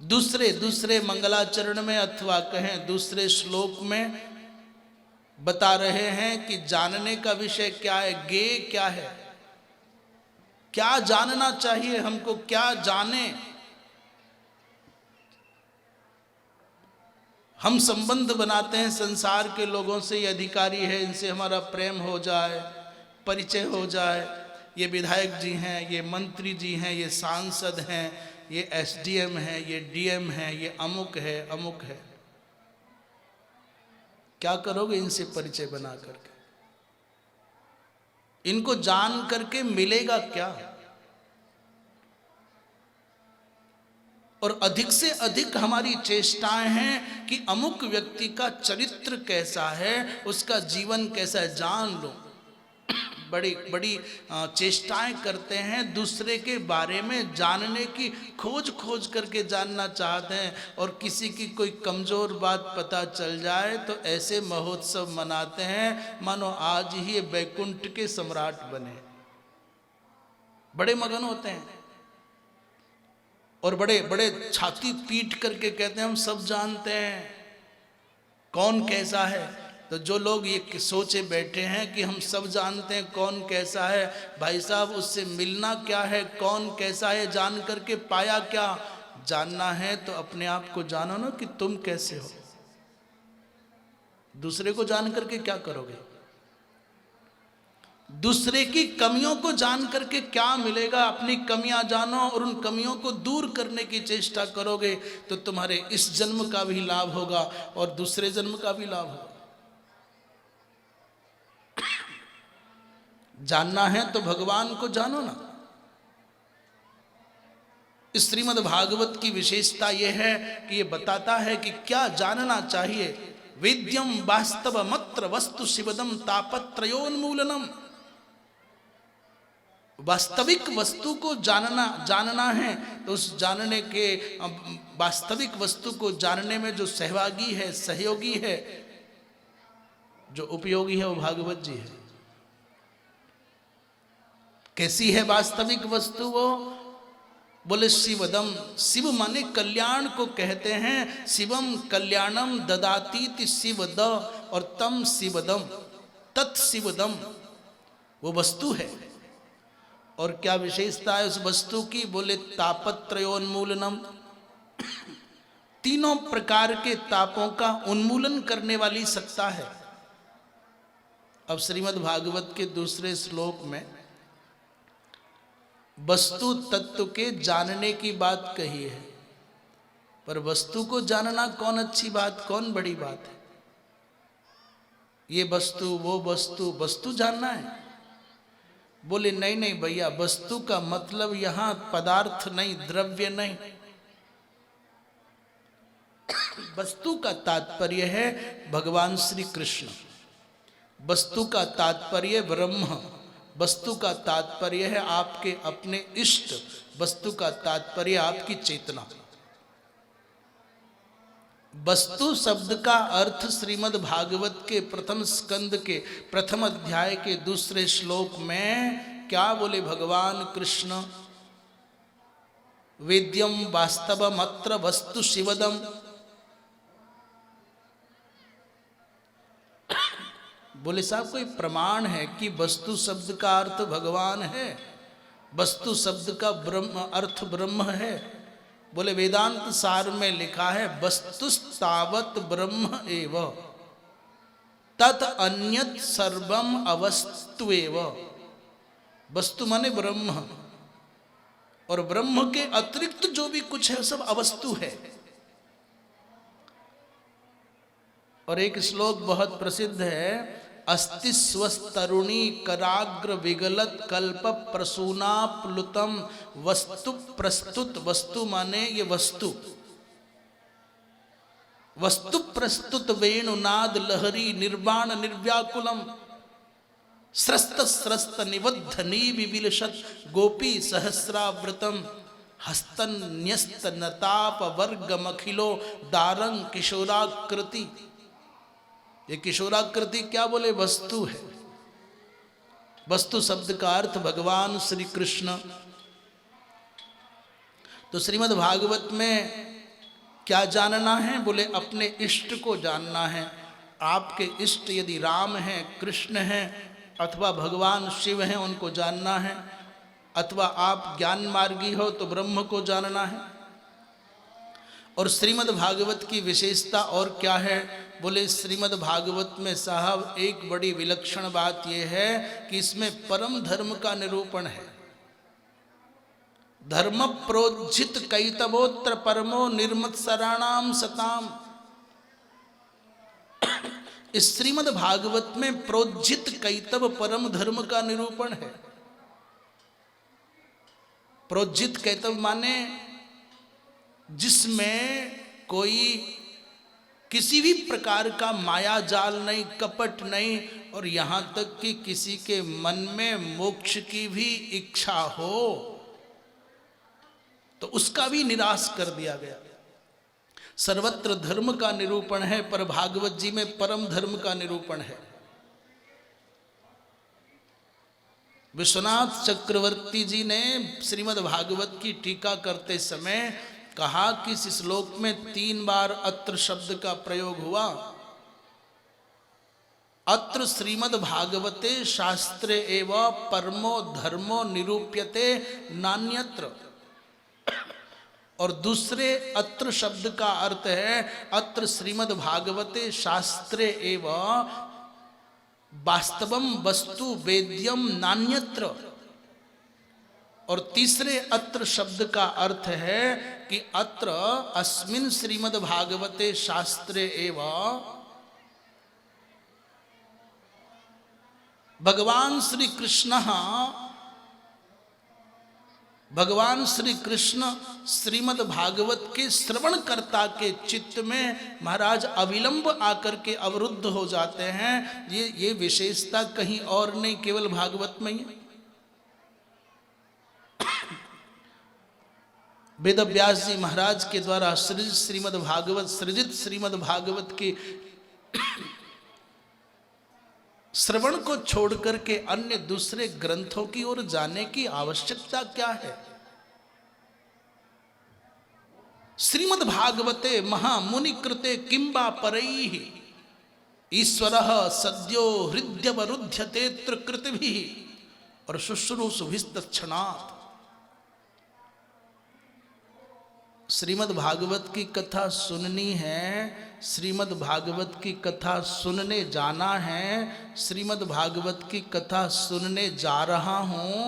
दूसरे मंगलाचरण में अथवा कहें दूसरे श्लोक में बता रहे हैं कि जानने का विषय क्या है, ज्ञेय क्या है, क्या जानना चाहिए हमको, क्या जाने। हम संबंध बनाते हैं संसार के लोगों से, ये अधिकारी है इनसे हमारा प्रेम हो जाए, परिचय हो जाए, ये विधायक जी हैं, ये मंत्री जी हैं, ये सांसद हैं, ये एसडीएम है, ये डीएम है, ये अमुक है अमुक है। क्या करोगे इनसे परिचय बना करके? इनको जान करके मिलेगा क्या? और अधिक से अधिक हमारी चेष्टाएं हैं कि अमुक व्यक्ति का चरित्र कैसा है, उसका जीवन कैसा है, जान लो। बड़ी बड़ी चेष्टाएं करते हैं दूसरे के बारे में जानने की, खोज करके जानना चाहते हैं। और किसी की कोई कमजोर बात पता चल जाए तो ऐसे महोत्सव मनाते हैं मानो आज ही ये बैकुंठ के सम्राट बने। बड़े मगन होते हैं और बड़े बड़े छाती पीट करके कहते हैं हम सब जानते हैं कौन कैसा है। तो जो लोग ये सोचे बैठे हैं कि हम सब जानते हैं कौन कैसा है, भाई साहब उससे मिलना क्या है, कौन कैसा है जान करके पाया क्या? जानना है तो अपने आप को जानो ना कि तुम कैसे हो। दूसरे को जान करके क्या करोगे? दूसरे की कमियों को जान करके क्या मिलेगा? अपनी कमियां जानो और उन कमियों को दूर करने की चेष्टा करोगे तो तुम्हारे इस जन्म का भी लाभ होगा और दूसरे जन्म का भी लाभ होगा। जानना है तो भगवान को जानो ना। इस श्रीमद् भागवत की विशेषता यह है कि ये बताता है कि क्या जानना चाहिए। वेद्यम वास्तव मत्र वस्तु शिवदम तापत्रयोन्मूलनम। वास्तविक वस्तु को जानना है तो उस जानने के वास्तविक वस्तु को जानने में जो सहभागी है, सहयोगी है, जो उपयोगी है वो भागवत जी है। कैसी है वास्तविक वस्तु? वो बोले शिवदम। शिव माने कल्याण को कहते हैं। शिवम कल्याणम ददातीति शिवद और तम शिवदम तत्शिवदम, वो वस्तु है। और क्या विशेषता है उस वस्तु की? बोले तापत्रयोन्मूलनम, तीनों प्रकार के तापों का उन्मूलन करने वाली सत्ता है। अब श्रीमद् भागवत के दूसरे श्लोक में वस्तु तत्व के जानने की बात कही है, पर वस्तु को जानना कौन अच्छी बात, कौन बड़ी बात है? ये वस्तु वो वस्तु, वस्तु जानना है। बोले नहीं नहीं भैया, वस्तु का मतलब यहां पदार्थ नहीं, द्रव्य नहीं। वस्तु का तात्पर्य है भगवान श्री कृष्ण, वस्तु का तात्पर्य ब्रह्म, वस्तु का तात्पर्य है आपके अपने इष्ट, वस्तु का तात्पर्य आपकी चेतना। वस्तु शब्द का अर्थ श्रीमद् भागवत के प्रथम स्कंद के प्रथम अध्याय के दूसरे श्लोक में क्या बोले भगवान कृष्ण? वेद्यम वास्तवमत्र वस्तु शिवदम। बोले साहब कोई प्रमाण है कि वस्तु शब्द का अर्थ भगवान है, वस्तु शब्द का ब्रह्म अर्थ ब्रह्म है? बोले वेदांत सार में लिखा है वस्तुस्तावत ब्रह्म एव तत् अन्यत् सर्वम अवस्तुएव। वस्तु माने ब्रह्म, और ब्रह्म के अतिरिक्त जो भी कुछ है सब अवस्तु है। और एक श्लोक बहुत प्रसिद्ध है, अस्ति स्वस्तरुणी कराग्र विगलत कल्प प्रसूना प्लुतम वस्तु प्रस्तुत। वस्तु माने ये वस्तु, वस्तु प्रस्तुत वेणुनाद लहरी निर्वाण निर्व्याकुलम स्रस्त स्रस्त निबद्ध निविलशत गोपी सहस्रावृतम हस्तन न्यस्त नताप वर्गमखिलो दारंग किशोराकृति। ये किशोराकृति क्या बोले? वस्तु है। वस्तु शब्द का अर्थ भगवान श्री कृष्ण। तो श्रीमद् भागवत में क्या जानना है? बोले अपने इष्ट को जानना है। आपके इष्ट यदि राम हैं, कृष्ण हैं, अथवा भगवान शिव हैं, उनको जानना है। अथवा आप ज्ञान मार्गी हो तो ब्रह्म को जानना है। और श्रीमद् भागवत की विशेषता और क्या है? बोले श्रीमद् भागवत में साहब एक बड़ी विलक्षण बात यह है कि इसमें परम धर्म का निरूपण है। धर्म प्रोज्झित कैतवोत्र परमो निर्मत्सराणाम सताम। इस श्रीमद् भागवत में प्रोज्झित कैतव परम धर्म का निरूपण है। प्रोज्झित कैतव माने जिसमें कोई किसी भी प्रकार का माया जाल नहीं, कपट नहीं, और यहाँ तक कि किसी के मन में मोक्ष की भी इच्छा हो तो उसका भी निराश कर दिया गया। सर्वत्र धर्म का निरूपण है, पर भागवत जी में परम धर्म का निरूपण है। विश्वनाथ चक्रवर्ती जी ने श्रीमद् भागवत की टीका करते समय कहा कि इस श्लोक में 3 बार अत्र शब्द का प्रयोग हुआ। अत्र श्रीमद् भागवते शास्त्रे एव परमो धर्मो निरूप्यते नान्यत्र। और दूसरे अत्र शब्द का अर्थ है अत्र श्रीमद् भागवते शास्त्रे एव वास्तवम वस्तु वेद्यम नान्यत्र। और तीसरे अत्र शब्द का अर्थ है कि अत्र अस्मिन् श्रीमद् भागवते शास्त्रे एव भगवान श्री कृष्ण श्रीमद् भागवत के श्रवणकर्ता के चित्त में महाराज अविलंब आकर के अवरुद्ध हो जाते हैं। ये विशेषता कहीं और नहीं, केवल भागवत में ही है। वेद व्यास जी महाराज के द्वारा सृजित श्रीमद् भागवत के श्रवण को छोड़कर के अन्य दूसरे ग्रंथों की ओर जाने की आवश्यकता क्या है? श्रीमद् भागवते महामुनि कृते किंबा परैः ईश्वरः सद्यो हृद्यवरुध्यते कृतभिः और शुश्रूषुभिस्तत्क्षणात्। श्रीमद् भागवत की कथा सुननी है, श्रीमद् भागवत की कथा सुनने जाना है, श्रीमद् भागवत की कथा सुनने जा रहा हूं।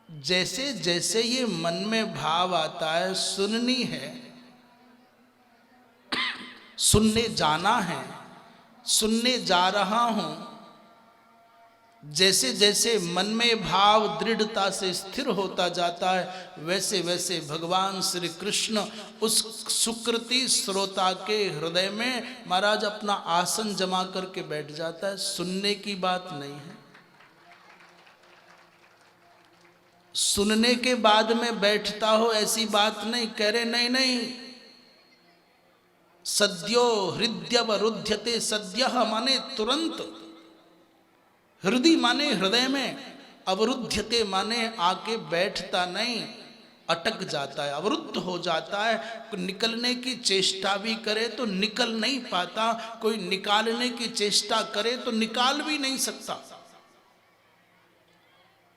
जैसे जैसे ये मन में भाव आता है सुननी है, सुनने जाना है, सुनने जा रहा हूं, जैसे जैसे मन में भाव दृढ़ता से स्थिर होता जाता है वैसे वैसे भगवान श्री कृष्ण उस सुकृति श्रोता के हृदय में महाराज अपना आसन जमा करके बैठ जाता है। सुनने की बात नहीं है, सुनने के बाद में बैठता हो ऐसी बात नहीं। कह रहे नहीं नहीं, सद्यो हृदयवरुध्यते, सद्यः माने तुरंत, हृदय माने हृदय में, अवरुध्यते माने आके बैठता नहीं, अटक जाता है, अवरुद्ध हो जाता है। निकलने की चेष्टा भी करे तो निकल नहीं पाता, कोई निकालने की चेष्टा करे तो निकाल भी नहीं सकता।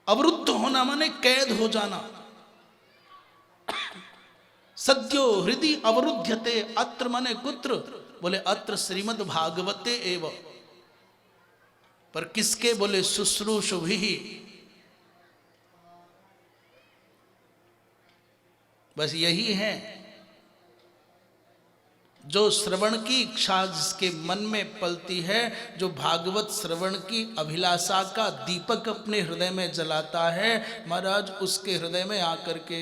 अवरुद्ध होना माने कैद हो जाना। सद्यो हृदय अवरुध्यते, अत्र माने कुत्र? बोले अत्र श्रीमद् भागवते एव। पर किसके? बोले शुश्रूषुभिः। बस यही है जो श्रवण की इच्छा जिसके मन में पलती है, जो भागवत श्रवण की अभिलाषा का दीपक अपने हृदय में जलाता है, महाराज उसके हृदय में आकर के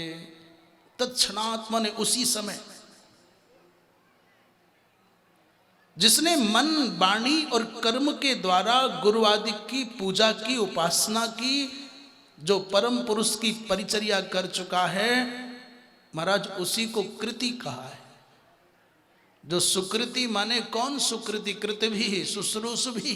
तत्क्षणात् माने उसी समय, जिसने मन वाणी और कर्म के द्वारा गुरु आदि की पूजा की, उपासना की, जो परम पुरुष की परिचर्या कर चुका है, महाराज उसी को कृति कहा है। जो सुकृति माने कौन? सुकृति कृत भी शुश्रूषु भी।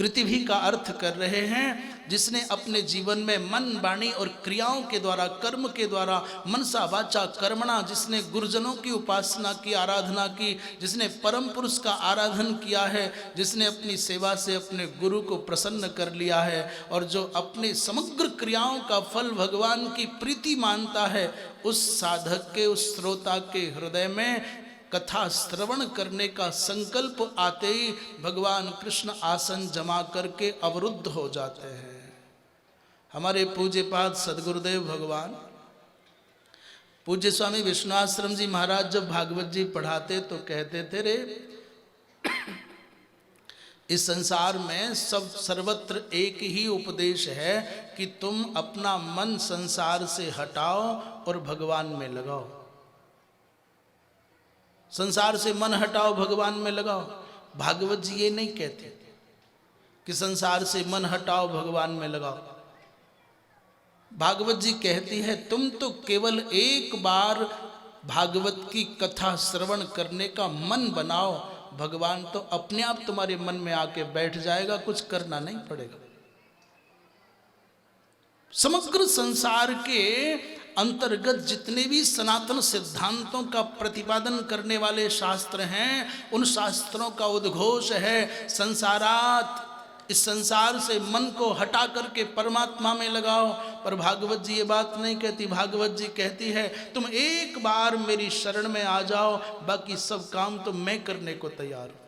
कृतिभि का अर्थ कर रहे हैं जिसने अपने जीवन में मन वाणी और क्रियाओं के द्वारा, कर्म के द्वारा, मनसा वाचा कर्मणा, जिसने गुरुजनों की उपासना की, आराधना की, जिसने परम पुरुष का आराधन किया है, जिसने अपनी सेवा से अपने गुरु को प्रसन्न कर लिया है और जो अपने समग्र क्रियाओं का फल भगवान की प्रीति मानता है, उस साधक के, उस श्रोता के हृदय में कथा श्रवण करने का संकल्प आते ही भगवान कृष्ण आसन जमा करके अवरुद्ध हो जाते हैं। हमारे पूज्यपाद सदगुरुदेव भगवान पूज्य स्वामी विष्णुआश्रम जी महाराज जब भागवत जी पढ़ाते तो कहते थे, रे इस संसार में सब सर्वत्र एक ही उपदेश है कि तुम अपना मन संसार से हटाओ और भगवान में लगाओ। संसार से मन हटाओ, भगवान में लगाओ। भागवत जी ये नहीं कहते कि संसार से मन हटाओ, भगवान में लगाओ। भागवत जी कहती है तुम तो केवल एक बार भागवत की कथा श्रवण करने का मन बनाओ, भगवान तो अपने आप तुम्हारे मन में आके बैठ जाएगा, कुछ करना नहीं पड़ेगा। समग्र संसार के अंतर्गत जितने भी सनातन सिद्धांतों का प्रतिपादन करने वाले शास्त्र हैं, उन शास्त्रों का उद्घोष है संसारात, इस संसार से मन को हटा करके परमात्मा में लगाओ। पर भागवत जी ये बात नहीं कहती। भागवत जी कहती है तुम एक बार मेरी शरण में आ जाओ, बाकी सब काम तो मैं करने को तैयार हूं।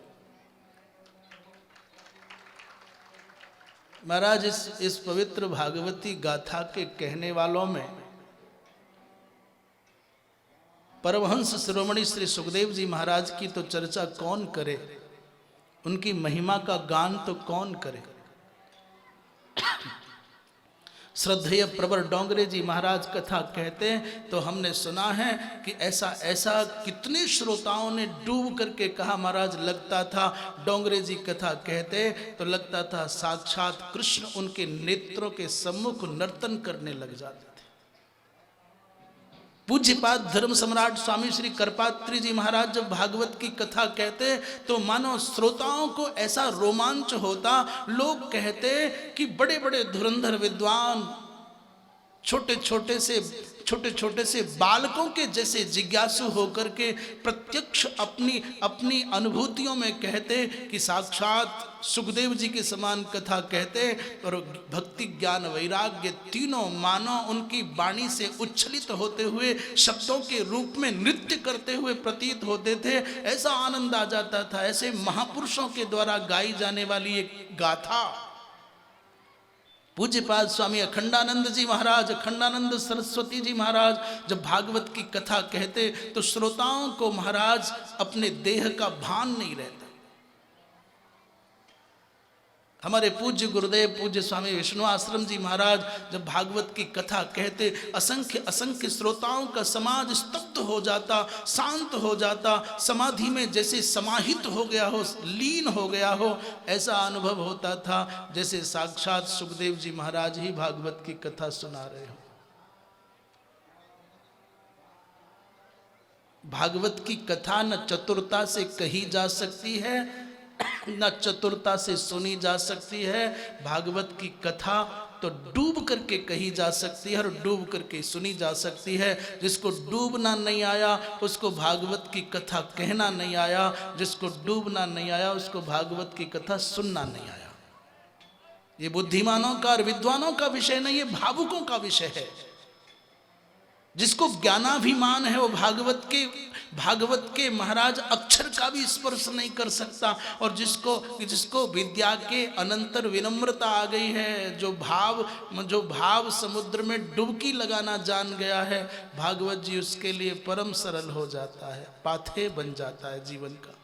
महाराज इस पवित्र भागवती गाथा के कहने वालों में परमहंस शिरोमणि श्री सुखदेव जी महाराज की तो चर्चा कौन करे, उनकी महिमा का गान तो कौन करे। श्रद्धेय प्रवर डोंगरे जी महाराज कथा कहते हैं तो हमने सुना है कि ऐसा ऐसा कितने श्रोताओं ने डूब करके कहा। महाराज लगता था, डोंगरे जी कथा कहते तो लगता था साक्षात कृष्ण उनके नेत्रों के सम्मुख नर्तन करने लग जाते थे। पूज्यपाद धर्म सम्राट स्वामी श्री करपात्री जी महाराज जब भागवत की कथा कहते तो मानो श्रोताओं को ऐसा रोमांच होता। लोग कहते कि बड़े बड़े धुरंधर विद्वान छोटे छोटे से बालकों के जैसे जिज्ञासु होकर के प्रत्यक्ष अपनी अनुभूतियों में कहते कि साक्षात सुखदेव जी के समान कथा कहते और भक्ति ज्ञान वैराग्य तीनों मानो उनकी वाणी से उच्छलित होते हुए शब्दों के रूप में नृत्य करते हुए प्रतीत होते थे। ऐसा आनंद आ जाता था। ऐसे महापुरुषों के द्वारा गाई जाने वाली एक गाथा पूज्यपाद स्वामी अखंडानंद जी महाराज, अखंडानंद सरस्वती जी महाराज जब भागवत की कथा कहते तो श्रोताओं को महाराज अपने देह का भान नहीं रहता। हमारे पूज्य गुरुदेव पूज्य स्वामी विष्णु आश्रम जी महाराज जब भागवत की कथा कहते असंख्य श्रोताओं का समाज स्तब्ध हो जाता, शांत हो जाता, समाधि में जैसे समाहित हो गया हो, लीन हो गया हो। ऐसा अनुभव होता था जैसे साक्षात सुखदेव जी महाराज ही भागवत की कथा सुना रहे हो। भागवत की कथा न चतुरता से कही जा सकती है न चतुरता से सुनी जा सकती है। भागवत की कथा तो डूब करके कही जा सकती है और डूब करके सुनी जा सकती है। जिसको डूबना नहीं आया उसको भागवत की कथा कहना नहीं आया, जिसको डूबना नहीं आया उसको भागवत की कथा सुनना नहीं आया। ये बुद्धिमानों का और विद्वानों का विषय नहीं, ये भावुकों का विषय है। जिसको ज्ञानाभिमान है वो भागवत के महाराज अक्षर का भी स्पर्श नहीं कर सकता। और जिसको विद्या के अनंतर विनम्रता आ गई है, जो भाव समुद्र में डुबकी लगाना जान गया है, भागवत जी उसके लिए परम सरल हो जाता है, पाथे बन जाता है जीवन का।